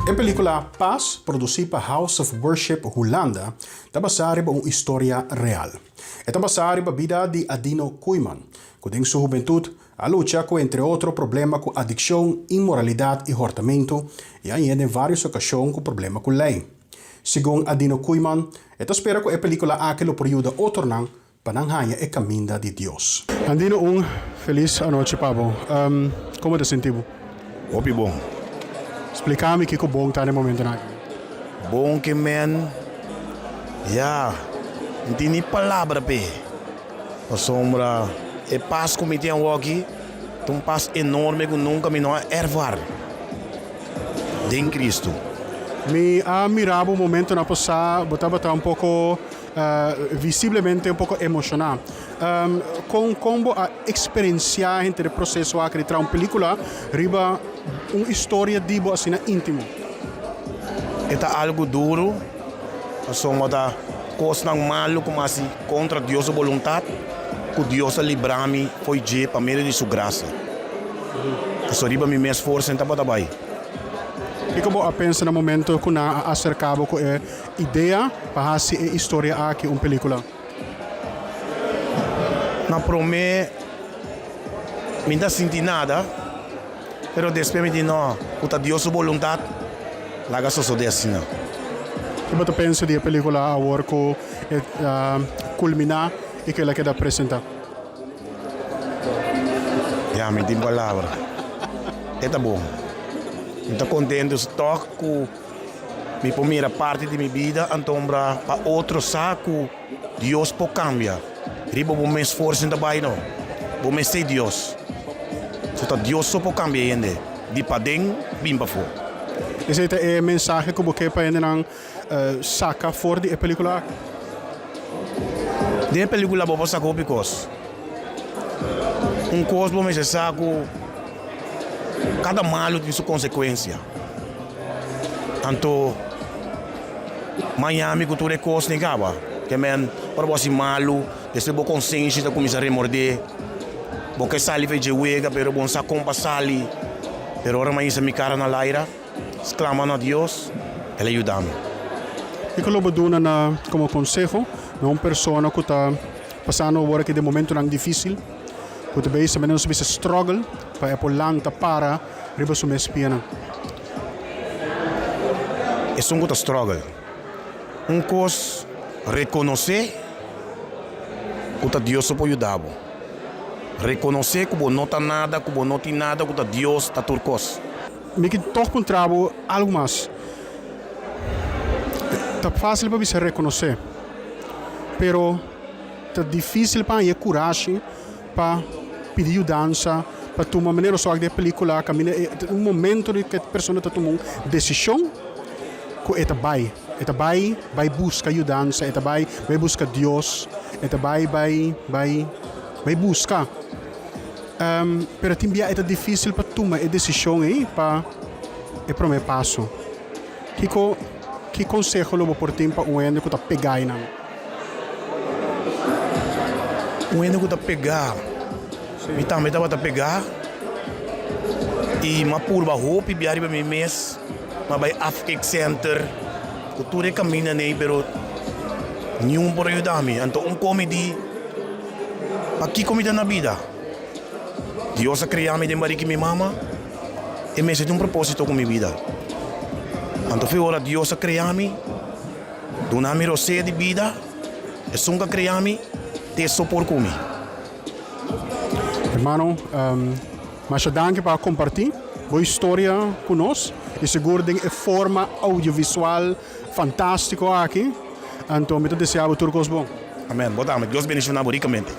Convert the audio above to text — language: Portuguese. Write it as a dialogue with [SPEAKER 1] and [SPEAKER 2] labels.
[SPEAKER 1] A película Paz, producida por House of Worship Holanda, está basada en una historia real. Está basada en la vida de Adino Koyman, que en su juventud a lucha con, entre otros, problemas con adicción, inmoralidad y hurtamiento, y ahí en varias ocasiones con problemas con ley. Según Adino Koyman, esta espera que la película haga lo período otornan para nanhaya el camino de Dios. Andino, un feliz noche, Pablo. ¿Cómo te sentís?
[SPEAKER 2] Hopi bom.
[SPEAKER 1] Explica-me que bom está no momento aqui.
[SPEAKER 2] Bom que man. Ja, não tem nem palavra pe. A sombra é paz como tem aqui. Um paz enorme que nunca me não ervar. De Cristo.
[SPEAKER 1] Me admirava o momento na passada, botava um pouco visivelmente um pouco emocionado. Como a experienciar entre o processo de criar uma película, riba uma história de assim íntimo.
[SPEAKER 2] É algo duro, a sombra coisa não malo como assim contra Deus a vontade, que Deus a livrar-me foi de para meio de sua graça. A sua riba me esforço em trabalhar.
[SPEAKER 1] E como a pensa no momento que na acercava com a ideia para fazer a história aqui uma película?
[SPEAKER 2] Na promessa, me não senti nada, mas depois me disse não, que Deus a vontade, lá só sou assim.
[SPEAKER 1] E você pensa de a película agora que culminar e que ela queda apresentar?
[SPEAKER 2] Já me tem palavra. É bom. Estou contente, estou com a minha primeira parte de minha vida, então para outro saco, Deus pode cambiar. Riba vou me esforçar também, não. Vou me ser Deus. Então Deus só pode cambiar ainda. De para dentro, bem para fora.
[SPEAKER 1] Esse é a mensagem que você para ainda saca fora da película?
[SPEAKER 2] De película vou sacar o coisa. Coisa vou me saco. Cada malo tem sua consequência. Então, Miami, cultura é coisa negava. Que men, para você malo, depois vou consciência de começar a remorder. Porque sali fez de uega, pero bom sa compa sali. Pero ora mais me cara na laira, exclama a Deus, ele ajuda-me.
[SPEAKER 1] E que lobo duna na como consejo, na uma pessoa que está passando agora que de momento não difícil, que também se menos bisa struggle para polanta para riba sua espiana.
[SPEAKER 2] É só um struggle. Coisa reconhecer que Deus pode ajudar. Reconhecer que não está nada, que não tem nada, que Deus está turcos.
[SPEAKER 1] Me que toch contrabo algo mais. Tá fácil para você reconhecer, pero tá difícil para ter coragem para pedir ajuda, para tomar maneira só de película, caminha um momento em que a pessoa está tomando decisão, que é vai buscar ajuda, é vai buscar Deus, é vai buscar. Pero também é difícil para tomar a decisão aí para o primeiro passo. Que conselho eu vou por tempo para o endo que está pegando?
[SPEAKER 2] O endo que está pegando, me também está pegar e uma purba roupa e biar para mim mês, mas vai Africa Center, que tudo é caminho nem, pero nenhum por ajudar-me. Então comedy, para que comida na vida? Deus a criar-me de marido que me mama e me fez propósito com minha vida. Então foi hora Deus a criar-me, donar-me o de vida, e sunga criar-me, te sopor comigo.
[SPEAKER 1] Hermano, mas danke para compartilhar a história conosco e seguro de forma audiovisual fantástica aqui. Então, me desejo tudo bom.
[SPEAKER 2] Amém. Boa tarde. Deus bendiga ricamente.